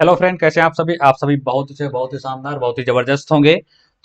Hello friend, कैसे हैं आप सभी बहुत ही बहुत ही शानदार, बहुत ही जबरदस्त होंगे।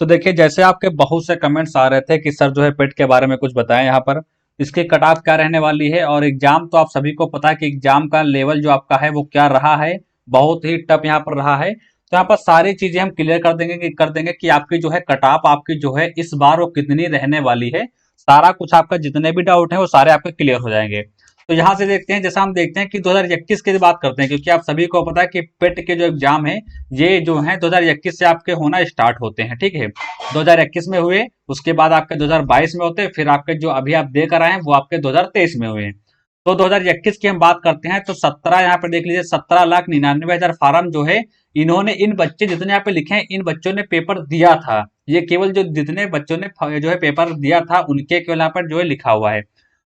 तो देखिए, जैसे आपके बहुत से कमेंट्स आ रहे थे कि सर जो है पेट के बारे में कुछ बताएं यहाँ पर। इसकी कट ऑफ क्या रहने वाली है, और एग्जाम तो आप सभी को पता है कि एग्जाम का लेवल जो आपका है वो क्या रहा है। बहुत ही टफ यहाँ पर रहा है। तो यहाँ पर सारी चीजें हम क्लियर कर देंगे कि आपकी जो है कट ऑफ आपकी जो है इस बार वो कितनी रहने वाली है। सारा कुछ आपका जितने भी डाउट है वो सारे आपके क्लियर हो जाएंगे। तो यहाँ से देखते हैं, जैसा हम देखते हैं कि 2021 की बात करते हैं, क्योंकि आप सभी को पता है कि पेट के जो एग्जाम है ये जो है 2021 से आपके होना स्टार्ट होते हैं। ठीक है, 2021 में हुए, उसके बाद आपके 2022 में होते हैं, फिर आपके जो अभी आप दे कर आए हैं वो आपके 2023 में हुए हैं। तो 2021 की हम बात करते हैं तो 17, यहाँ पे देख लीजिए, 17,99,000 फार्म जो है इन्होंने, इन बच्चे जितने यहाँ पे लिखे हैं इन बच्चों ने पेपर दिया था। ये केवल जो जितने बच्चों ने जो है पेपर दिया था उनके केवल यहाँ पर जो है लिखा हुआ है।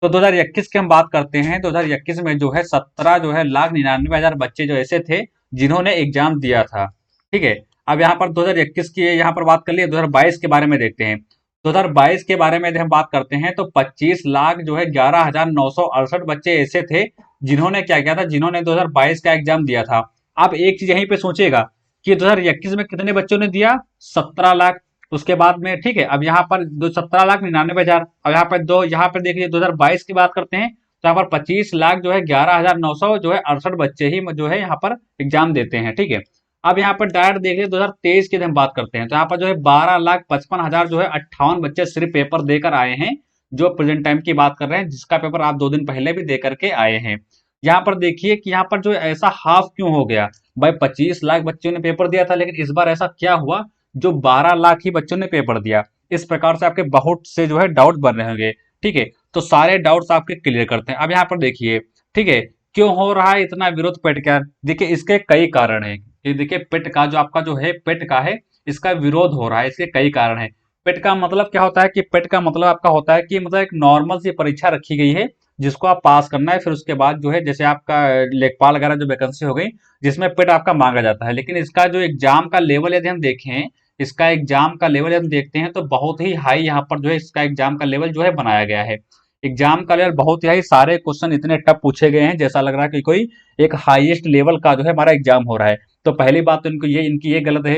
तो 2021 की हम बात करते हैं, 2021 में जो है 17 जो है लाख 99,000 बच्चे जो ऐसे थे जिन्होंने एग्जाम दिया था। ठीक है, अब यहाँ पर 2021 की यहाँ पर बात कर लिए, 2022 के बारे में देखते हैं। 2022 के बारे में यदि हम बात करते हैं तो 25 लाख जो है 11,968 बच्चे ऐसे थे जिन्होंने क्या किया था, जिन्होंने 2022 का एग्जाम दिया था। अब एक चीज यहीं पे सोचिएगा कि 2021 में कितने बच्चों ने दिया, 17 लाख। उसके बाद में ठीक है, अब यहाँ पर दो 17,99,000, अब यहाँ पर दो, यहाँ पर देखिए 2022 की बात करते हैं तो यहाँ पर 25 लाख जो है 11,900 जो है 68 बच्चे ही जो है यहाँ पर एग्जाम देते हैं। ठीक है, अब यहाँ पर डायरेक्ट देखिए 2023 की हम बात करते हैं तो यहाँ पर जो है 12,55,000 जो है 58 बच्चे सिर्फ पेपर देकर आए हैं। जो प्रेजेंट टाइम की बात कर रहे हैं, जिसका पेपर आप 2 दिन पहले भी दे करके आए हैं। यहाँ पर देखिए कि यहाँ पर जो ऐसा हाफ क्यों हो गया। भाई 25 लाख बच्चों ने पेपर दिया था, लेकिन इस बार ऐसा क्या हुआ जो 12 लाख ही बच्चों ने पेपर दिया। इस प्रकार से आपके बहुत से जो है डाउट बन रहे होंगे। ठीक है, तो सारे डाउट्स आपके क्लियर करते हैं। अब यहाँ पर देखिए, ठीक है, क्यों हो रहा है इतना विरोध पेट का। देखिए, इसके कई कारण है। ये देखिए, पेट का जो आपका जो है पेट का है, इसका विरोध हो रहा है, इसके कई कारण है। पेट का मतलब क्या होता है कि पेट का मतलब आपका होता है कि मतलब एक नॉर्मल सी परीक्षा रखी गई है जिसको आप पास करना है। फिर उसके बाद जो है जैसे आपका लेखपाल वगैरह जो वैकेंसी हो गई जिसमें पेट आपका मांगा जाता है। लेकिन इसका जो एग्जाम का लेवल यदि हम देखें, इसका एग्जाम का लेवल हम देखते हैं तो बहुत ही हाई यहाँ पर जो है इसका एग्जाम का लेवल जो है बनाया गया है। एग्जाम का लेवल बहुत ही हाई, सारे क्वेश्चन इतने टफ पूछे गए हैं जैसा लग रहा है कि कोई एक हाईएस्ट लेवल का जो है हमारा एग्जाम हो रहा है। तो पहली बात तो इनकी ये गलत है,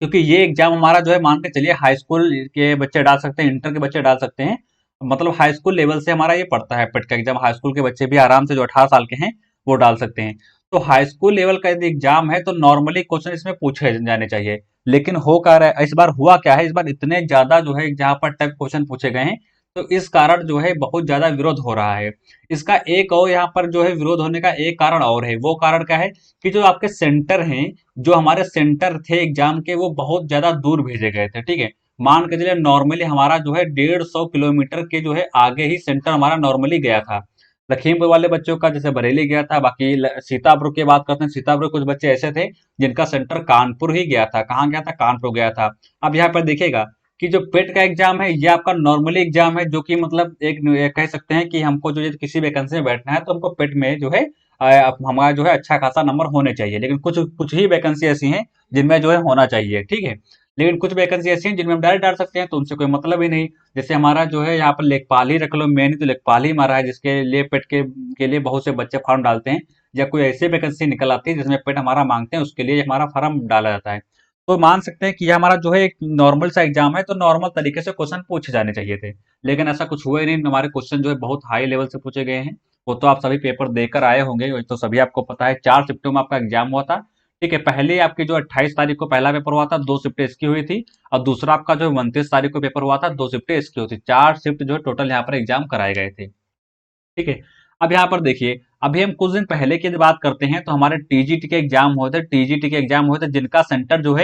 क्योंकि ये एग्जाम हमारा जो है मान के चलिए हाई स्कूल के बच्चे डाल सकते हैं, इंटर के बच्चे डाल सकते हैं। मतलब हाई स्कूल लेवल से हमारा ये पड़ता है पेट का एग्जाम। हाई स्कूल के बच्चे भी आराम से जो 18 साल के हैं वो डाल सकते हैं। तो हाई स्कूल लेवल का यदि एग्जाम है तो नॉर्मली क्वेश्चन इसमें पूछे जाने चाहिए। लेकिन हो क्या रहा है, इस बार हुआ क्या है, इस बार इतने ज्यादा जो है जहां पर टफ क्वेश्चन पूछे गए हैं, तो इस कारण जो है बहुत ज्यादा विरोध हो रहा है। इसका एक और यहाँ पर जो है विरोध होने का एक कारण और है। वो कारण क्या है कि जो आपके सेंटर हैं, जो हमारे सेंटर थे एग्जाम के, वो बहुत ज्यादा दूर भेजे गए थे। ठीक है, मान के चलिए नॉर्मली हमारा जो है 150 किलोमीटर के जो है आगे ही सेंटर हमारा नॉर्मली गया था। लखीमपुर वाले बच्चों का जैसे बरेली गया था, बाकी सीतापुर की बात करते हैं, सीतापुर कुछ बच्चे ऐसे थे जिनका सेंटर कानपुर ही गया था। कहाँ गया था, कानपुर गया था। अब यहाँ पर देखिएगा कि जो पेट का एग्जाम है ये आपका नॉर्मली एग्जाम है, जो कि मतलब एक कह सकते हैं कि हमको जो है किसी वैकेंसी में बैठना है तो हमको पेट में जो है हमारा जो है अच्छा खासा नंबर होने चाहिए। लेकिन कुछ कुछ ही वैकेंसी ऐसी हैं जिनमें जो है होना चाहिए। ठीक है, लेकिन कुछ वैकेंसी ऐसी हैं जिनमें हम डायरेक्ट डाल सकते हैं तो उनसे कोई मतलब ही नहीं। जैसे हमारा जो है यहाँ पर लेखपाल ही रख लो, मेन ही तो लेखपाल ही हमारा है, जिसके लिए पेट के लिए बहुत से बच्चे फॉर्म डालते हैं। या कोई ऐसी वैकेंसी निकल आती है जिसमें पेट हमारा मांगते हैं, उसके लिए हमारा फॉर्म डाला जाता है। तो मान सकते हैं कि ये हमारा जो है एक नॉर्मल सा एग्जाम है, तो नॉर्मल तरीके से क्वेश्चन पूछे जाने चाहिए थे। लेकिन ऐसा कुछ हुआ ही नहीं, हमारे क्वेश्चन जो है बहुत हाई लेवल से पूछे गए हैं। वो तो आप सभी पेपर देकर आए होंगे, वो तो सभी आपको पता है। 4 शिफ्टों में आपका एग्जाम हुआ था। ठीक है, पहले आपकी जो 28 तारीख को पहला पेपर हुआ था, 2 शिफ्टें इसकी हुई थी। और दूसरा आपका जो 29 तारीख को पेपर हुआ था, 2 शिफ्टें इसकी हुई थी। 4 शिफ्ट जो है टोटल यहाँ पर एग्जाम कराए गए थे। ठीक है, अब यहाँ पर देखिए, अभी हम कुछ दिन पहले की बात करते हैं तो हमारे टीजीटी के एग्जाम हुए थे। टीजीटी के एग्जाम हुए थे जिनका सेंटर जो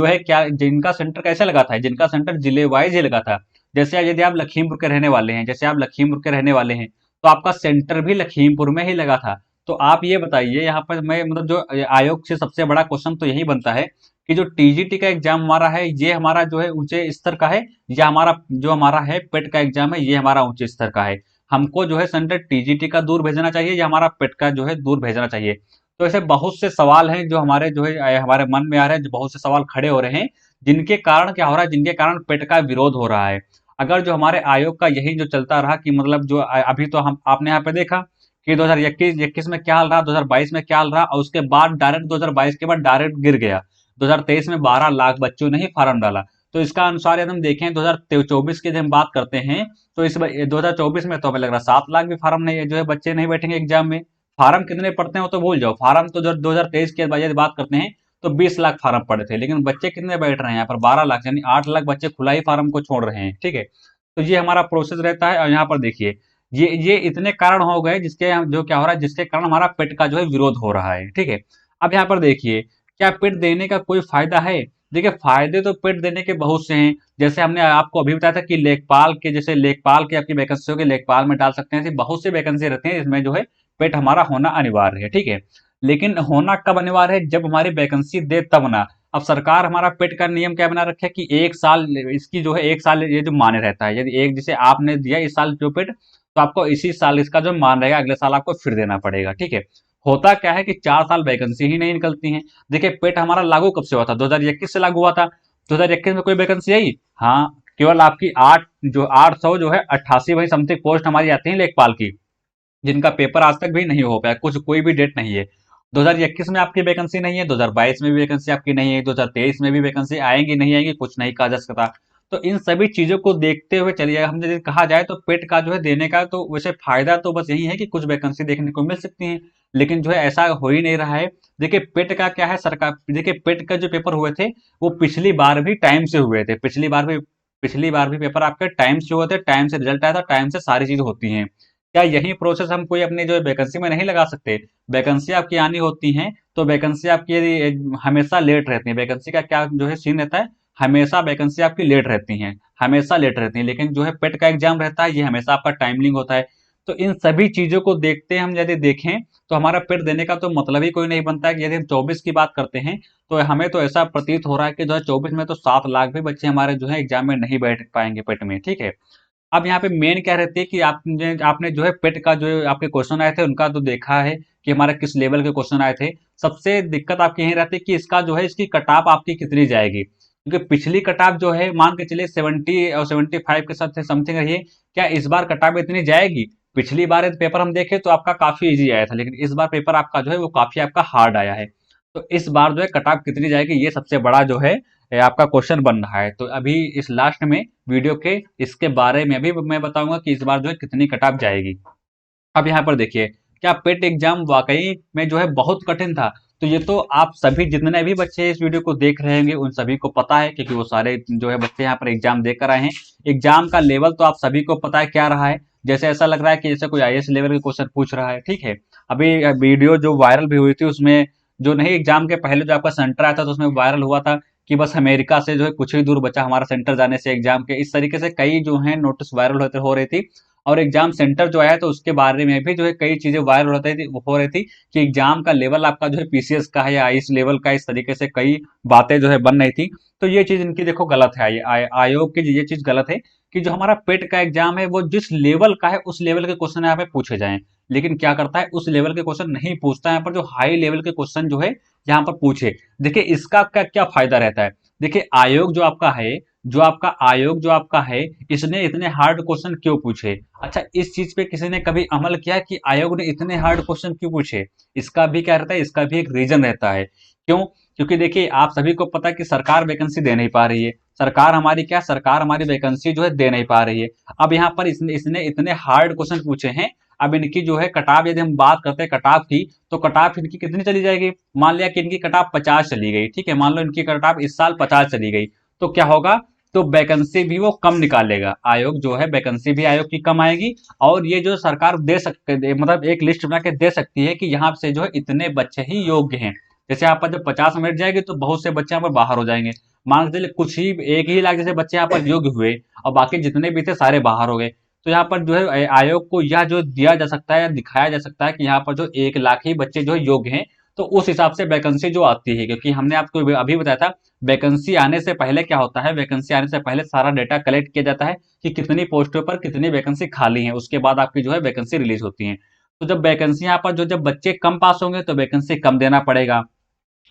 है क्या, जिनका सेंटर कैसे लगा था, जिनका सेंटर जिले वाइज ही लगा था। जैसे यदि आप लखीमपुर के रहने वाले हैं, जैसे आप लखीमपुर के रहने वाले हैं तो आपका सेंटर भी लखीमपुर में ही लगा था। तो आप ये बताइए, यहाँ पर मैं मतलब जो आयोग से सबसे बड़ा क्वेश्चन तो यही बनता है कि जो टीजीटी का एग्जाम हमारा है ये हमारा जो है ऊंचे स्तर का है, या हमारा जो हमारा है पेट का एग्जाम है ये हमारा ऊंचे स्तर का है। हमको जो है सेंटर टीजीटी का दूर भेजना चाहिए या हमारा पेट का जो है दूर भेजना चाहिए। तो ऐसे बहुत से सवाल हैं जो हमारे जो है हमारे मन में आ रहे हैं, जो बहुत से सवाल खड़े हो रहे हैं, जिनके कारण क्या हो रहा है, जिनके कारण पेट का विरोध हो रहा है। अगर जो हमारे आयोग का यही जो चलता रहा कि मतलब जो अभी तो हम आपने यहाँ पे देखा कि 2021 में क्या हाल रहा, 2022 में क्या हाल रहा, और उसके बाद डायरेक्ट 2022 के बाद डायरेक्ट गिर गया। 2023 में 12 लाख बच्चों ने ही फार्म डाला। तो इसका अनुसार यदि हम देखें 2024 की, जब हम बात करते हैं, तो इस 2024 में तो हमें लग रहा है 7 लाख भी फार्म नहीं है, जो है बच्चे नहीं बैठेंगे एग्जाम में। फार्म कितने पड़ते हैं वो तो भूल जाओ, फार्म तो जो 2023 के बाद यदि बात करते हैं तो 20 लाख फार्म पड़े थे, लेकिन बच्चे कितने बैठ रहे हैं यहाँ पर, 12 लाख, यानी 8 लाख बच्चे खुला ही फार्म को छोड़ रहे हैं। ठीक है, तो ये हमारा प्रोसेस रहता है। और यहाँ पर देखिए, ये इतने कारण हो गए जिसके जो क्या हो रहा है, जिसके कारण हमारा पेट का जो है विरोध हो रहा है। ठीक है, अब यहाँ पर देखिए, क्या पेट देने का कोई फायदा है? देखिए, फायदे तो पेट देने के बहुत से हैं। जैसे हमने आपको अभी बताया था कि लेखपाल के, जैसे लेखपाल की आपकी वैकेंसी होगी, लेखपाल में डाल सकते हैं, ऐसी बहुत सी वैकेंसी रहती है इसमें जो है पेट हमारा होना अनिवार्य है। ठीक है, लेकिन होना कब अनिवार्य है? जब हमारी वैकेंसी दे तब ना। अब सरकार हमारा पेट का नियम क्या बना रखा है कि 1 साल इसकी जो है, 1 साल ये जो मान्य रहता है, यदि एक जैसे आपने दिया इस साल जो पेट, तो आपको इसी साल इसका जो मान रहेगा, अगले साल आपको फिर देना पड़ेगा। ठीक है, होता क्या है कि 4 साल वैकेंसी ही नहीं निकलती है। देखिए, पेट हमारा लागू कब से हुआ था? 2021 से लागू हुआ था। 2021 में कोई वैकेंसी आई? हाँ, केवल आपकी 800 जो है 88 वही समथिंग पोस्ट हमारी आती है लेखपाल की, जिनका पेपर आज तक भी नहीं हो पाया, कुछ कोई भी डेट नहीं है। 2021 में आपकी वैकेंसी नहीं है, 2022 में भी वैकेंसी आपकी नहीं है, 2023 में भी वैकेंसी आएंगी नहीं आएंगी कुछ नहीं कहा जा सकता। तो इन सभी चीजों को देखते हुए चलिए, हम यदि कहा जाए तो पेट का जो है देने का तो वैसे फायदा तो बस यही है कि कुछ वैकेंसी देखने को मिल सकती है, लेकिन जो है ऐसा हो ही नहीं रहा है। देखिए, पेट का क्या है, सरकार देखिए पेट का जो पेपर हुए थे वो पिछली बार भी टाइम से हुए थे, पिछली बार भी पेपर आपके टाइम से हुए थे, टाइम से रिजल्ट आया था, टाइम से सारी चीज होती हैं। क्या यही प्रोसेस हम कोई अपनी जो वैकेंसी में नहीं लगा सकते? वैकेंसी आपकी आनी होती है तो वैकेंसी आपकी यदि हमेशा लेट रहती है, वैकेंसी का क्या जो है सीन रहता है, हमेशा वैकेंसी आपकी लेट रहती है, हमेशा लेट रहती है। लेकिन जो है पेट का एग्जाम रहता है, ये हमेशा आपका टाइमलिंग होता है। तो इन सभी चीजों को देखते हम यदि देखें तो हमारा पेट देने का तो मतलब ही कोई नहीं बनता है। कि यदि हम 24 की बात करते हैं तो हमें तो ऐसा प्रतीत हो रहा है कि जो है 24 में तो 7 लाख भी बच्चे हमारे जो है एग्जाम में नहीं बैठ पाएंगे पेट में। ठीक है, अब यहाँ पे मेन क्या रहती है कि आपने आपने जो है पेट का जो आपके क्वेश्चन आए थे उनका तो देखा है कि हमारा किस लेवल के क्वेश्चन आए थे। सबसे दिक्कत आपकी यही रहती है कि इसका जो है इसकी कटाप आपकी कितनी जाएगी, क्योंकि पिछली कटाप जो है मान के चलिए 70 और 75 के साथ समथिंग रही है। क्या इस बार कटाप इतनी जाएगी? पिछली बार यदि पेपर हम देखें तो आपका काफी इजी आया था, लेकिन इस बार पेपर आपका जो है वो काफी आपका हार्ड आया है। तो इस बार जो है कटाप कितनी जाएगी, ये सबसे बड़ा जो है आपका क्वेश्चन बन रहा है। तो अभी इस लास्ट में वीडियो के इसके बारे में अभी मैं बताऊंगा कि इस बार जो है कितनी कटाप जाएगी। अब यहाँ पर देखिए, क्या पेट एग्जाम वाकई में जो है बहुत कठिन था? तो ये तो आप सभी जितने भी बच्चे इस वीडियो को देख रहे होंगे उन सभी को पता है, क्योंकि वो सारे जो है बच्चे यहाँ पर एग्जाम देकर आए हैं। एग्जाम का लेवल तो आप सभी को पता है क्या रहा है। जैसे ऐसा लग रहा है कि जैसे कोई आईएएस लेवल के क्वेश्चन पूछ रहा है। ठीक है, अभी वीडियो जो वायरल भी हुई थी उसमें जो नहीं, एग्जाम के पहले जो आपका सेंटर आया था तो उसमें वायरल हुआ था कि बस अमेरिका से जो है कुछ ही दूर बचा हमारा सेंटर जाने से एग्जाम के, इस तरीके से कई जो है नोटिस वायरल हो रही थी। और एग्जाम सेंटर जो आया तो उसके बारे में भी जो है कई चीजें वायरल हो रही थी कि एग्जाम का लेवल आपका जो है पीसीएस का है या आईएएस लेवल का, इस तरीके से कई बातें जो है बन रही थी। तो ये चीज इनकी देखो गलत है, आयोग की ये चीज गलत है कि जो हमारा पेट का एग्जाम है वो जिस लेवल का है उस लेवल के क्वेश्चन यहाँ पे पूछे जाएं, लेकिन क्या करता है उस लेवल के क्वेश्चन नहीं पूछता है यहाँ पर, जो हाई लेवल के क्वेश्चन जो है यहाँ पर पूछे। देखिए, इसका क्या क्या फायदा रहता है? देखिए, आयोग जो आपका है इसने इतने हार्ड क्वेश्चन क्यों पूछे? अच्छा, इस चीज पे किसी ने कभी अमल किया कि आयोग ने इतने हार्ड क्वेश्चन क्यों पूछे? इसका भी क्या रहता है, इसका भी एक रीजन रहता है। क्यों? क्योंकि देखिए, आप सभी को पता है कि सरकार वैकेंसी दे नहीं पा रही है। सरकार हमारी वैकेंसी जो है दे नहीं पा रही है। अब यहाँ पर इसने इतने हार्ड क्वेश्चन पूछे हैं। अब इनकी जो है कटाव, यदि हम बात करते हैं कटाव की, तो कटाव इनकी कितनी चली जाएगी? मान लिया कि इनकी कटाव 50 चली गई। ठीक है, मान लो इनकी कटाव इस साल 50 चली गई, तो क्या होगा? तो वैकेंसी भी वो कम निकालेगा, आयोग जो है वैकेंसी भी आयोग की कम आएगी। और ये जो सरकार मतलब एक लिस्ट बना के दे सकती है कि यहाँ से जो है इतने बच्चे ही योग्य हैं। जैसे यहाँ पर जब 50 मिनट जाएगी तो बहुत से बच्चे यहाँ पर बाहर हो जाएंगे। मान के चलिए कुछ ही 1 ही लाख जैसे बच्चे यहाँ पर योग्य हुए और बाकी जितने भी थे सारे बाहर हो गए। तो यहाँ पर जो है आयोग को यह जो दिया जा सकता है या दिखाया जा सकता है कि यहाँ पर जो 1 लाख ही बच्चे जो योग्य हैं, तो उस हिसाब से वैकेंसी जो आती है, क्योंकि हमने आपको अभी बताया था वैकेंसी आने से पहले क्या होता है, वैकेंसी आने से पहले सारा डेटा कलेक्ट किया जाता है कि कितनी पोस्टों पर कितनी वैकेंसी खाली है, उसके बाद आपकी जो है वैकेंसी रिलीज होती है। तो जब वैकेंसी यहाँ पर जो जब बच्चे कम पास होंगे तो वैकेंसी कम देना पड़ेगा।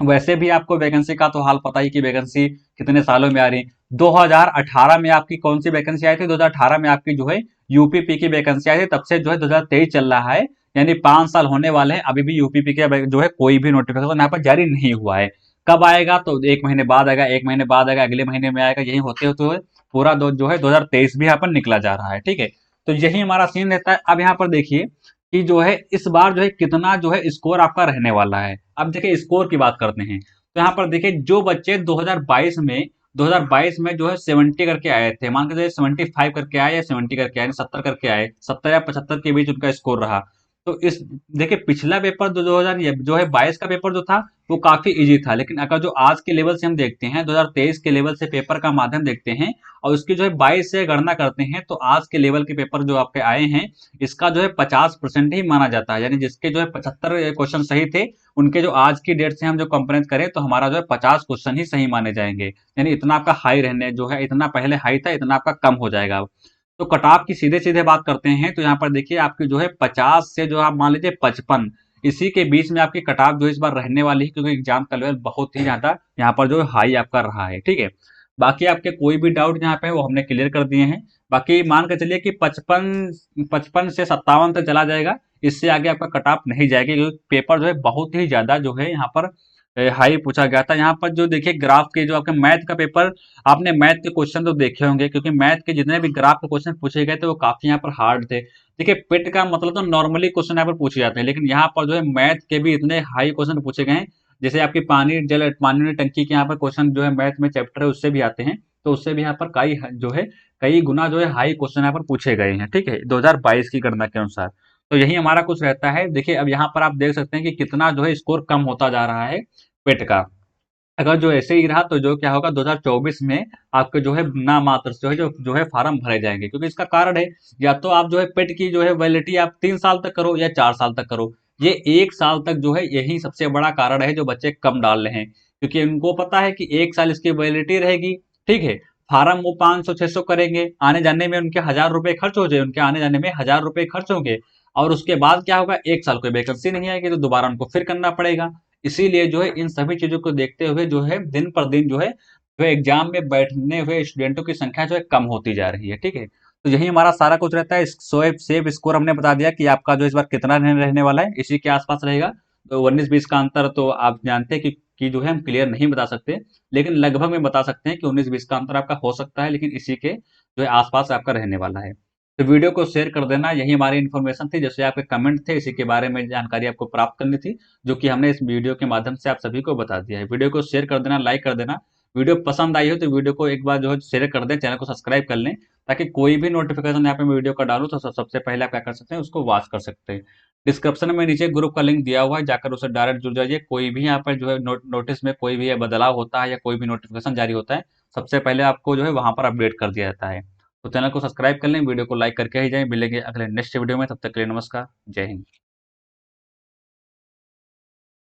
वैसे भी आपको वैकेंसी का तो हाल पता ही कि वैकेंसी कितने सालों में आ रही है। 2018 में आपकी कौन सी वैकेंसी आई थी? 2018 में आपकी जो है यूपीपी की वैकेंसी आई थी, तब से जो है 2023 चल रहा है, यानी 5 साल होने वाले हैं, अभी भी यूपीपी के जो है कोई भी नोटिफिकेशन यहाँ पर जारी नहीं हुआ है। कब आएगा? तो 1 महीने बाद आएगा, 1 महीने बाद आएगा, अगले महीने में आएगा, यही होते होते हुए पूरा जो है 2023 भी यहाँ पर निकला जा रहा है। ठीक है, तो यही हमारा सीन रहता है। अब यहाँ पर देखिए कि जो है इस बार जो है कितना जो है स्कोर आपका रहने वाला है। अब देखिए स्कोर की बात करते हैं, तो यहाँ पर देखिए जो बच्चे 2022 में जो है 70 करके आए थे, मान के चलिए 75 करके आए या 70 करके आए, 70 करके आए, 70 या 75 के बीच उनका स्कोर रहा। तो इस देखिए पिछला पेपर 2000 जो है 22 का पेपर जो था वो काफी इजी था, लेकिन अगर जो आज के लेवल से हम देखते हैं, 2023 के लेवल से पेपर का माध्यम देखते हैं और उसकी जो है 22 से गणना करते हैं, तो आज के लेवल के पेपर जो आपके आए हैं, इसका जो है 50% ही माना जाता है। यानी जिसके जो है 75 क्वेश्चन सही थे, उनके जो आज की डेट से हम जो कंपेयर करें तो हमारा जो है 50 क्वेश्चन ही सही माने जाएंगे। यानी इतना आपका हाई रहने जो है, इतना पहले हाई था, इतना आपका कम हो जाएगा। तो कट ऑफ की सीधे सीधे बात करते हैं, तो यहाँ पर देखिए आपकी जो है 50 से जो आप मान लीजिए 55, इसी के बीच में आपकी कट ऑफ जो इस बार रहने वाली है, क्योंकि एग्जाम का लेवल बहुत ही ज्यादा यहाँ पर जो हाई आपका रहा है। ठीक है, बाकी आपके कोई भी डाउट यहाँ पे है वो हमने क्लियर कर दिए हैं। बाकी मान के चलिए कि 55 से 57 तक चला जाएगा, इससे आगे आपका कट ऑफ नहीं जाएगी, क्योंकि पेपर जो है बहुत ही ज्यादा जो है यहाँ पर हाई पूछा गया था। यहाँ पर जो देखिए ग्राफ के जो आपके मैथ का पेपर, आपने मैथ के क्वेश्चन तो देखे होंगे, क्योंकि मैथ के जितने भी ग्राफ के क्वेश्चन पूछे गए थे वो काफी यहाँ पर हार्ड थे। देखिए पेट का मतलब तो नॉर्मली क्वेश्चन यहाँ पर पूछे जाते हैं, लेकिन यहाँ पर जो है मैथ के भी इतने हाई क्वेश्चन पूछे गए हैं। जैसे आपकी पानी टंकी के यहाँ पर क्वेश्चन जो है मैथ में चैप्टर है उससे भी आते हैं, तो उससे भी यहाँ पर कई गुना जो है हाई क्वेश्चन यहाँ पर पूछे गए हैं। ठीक है, 2022 की गणना के अनुसार। तो यही हमारा कुछ रहता है। देखिए अब यहाँ पर आप देख सकते हैं कि कितना जो है स्कोर कम होता जा रहा है पेट का। अगर जो ऐसे ही रहा तो जो क्या होगा, 2024 में आपके जो है ना मात्र जो है फार्म भरे जाएंगे, क्योंकि इसका कारण है, या तो आप जो है पेट की जो है वैलिडिटी आप 3 साल तक करो या 4 साल तक करो। ये 1 साल तक जो है यही सबसे बड़ा कारण है जो बच्चे कम डाल रहे हैं, क्योंकि उनको पता है कि 1 साल इसकी वैलिडिटी रहेगी। ठीक है, फार्म वो 500-600 करेंगे, आने जाने में उनके 1000 रुपए खर्च हो जाए, उनके आने जाने में 1000 रुपए खर्च होंगे, और उसके बाद क्या होगा, 1 साल कोई वैकेंसी नहीं आएगी तो दोबारा उनको फिर करना पड़ेगा। इसीलिए जो है इन सभी चीजों को देखते हुए जो है दिन पर दिन जो है एग्जाम में बैठने हुए स्टूडेंटों की संख्या जो है कम होती जा रही है। ठीक है, तो यही हमारा सारा कुछ रहता है। सोएब सेब स्कोर हमने बता दिया कि आपका जो इस बार कितना रहने वाला है, इसी के आसपास रहेगा। तो 19-20 का अंतर तो आप जानते हैं कि जो है हम क्लियर नहीं बता सकते, लेकिन लगभग में बता सकते हैं कि 19-20 का अंतर आपका हो सकता है, लेकिन इसी के जो है आसपास आपका रहने वाला है। तो वीडियो को शेयर कर देना, यही हमारी इन्फॉर्मेशन थी, जैसे आपके कमेंट थे इसी के बारे में जानकारी आपको प्राप्त करनी थी, जो कि हमने इस वीडियो के माध्यम से आप सभी को बता दिया है। वीडियो को शेयर कर देना, लाइक कर देना। वीडियो पसंद आई हो तो वीडियो को एक बार जो है शेयर कर दें, चैनल को सब्सक्राइब कर लें, ताकि कोई भी नोटिफिकेशन यहाँ पे मैं वीडियो का डालूँ तो सबसे पहले आप क्या कर सकते हैं, उसको वॉच कर सकते हैं। डिस्क्रिप्शन में नीचे ग्रुप का लिंक दिया हुआ है, जाकर उससे डायरेक्ट जुड़ जाइए। कोई भी यहाँ पर जो है नोटिस में कोई भी बदलाव होता है या कोई भी नोटिफिकेशन जारी होता है, सबसे पहले आपको जो है वहां पर अपडेट कर दिया जाता है। तो चैनल को सब्सक्राइब कर लें, वीडियो को लाइक करके ही जाएं। मिलेंगे अगले नेक्स्ट वीडियो में, तब तक के लिए नमस्कार, जय हिंद।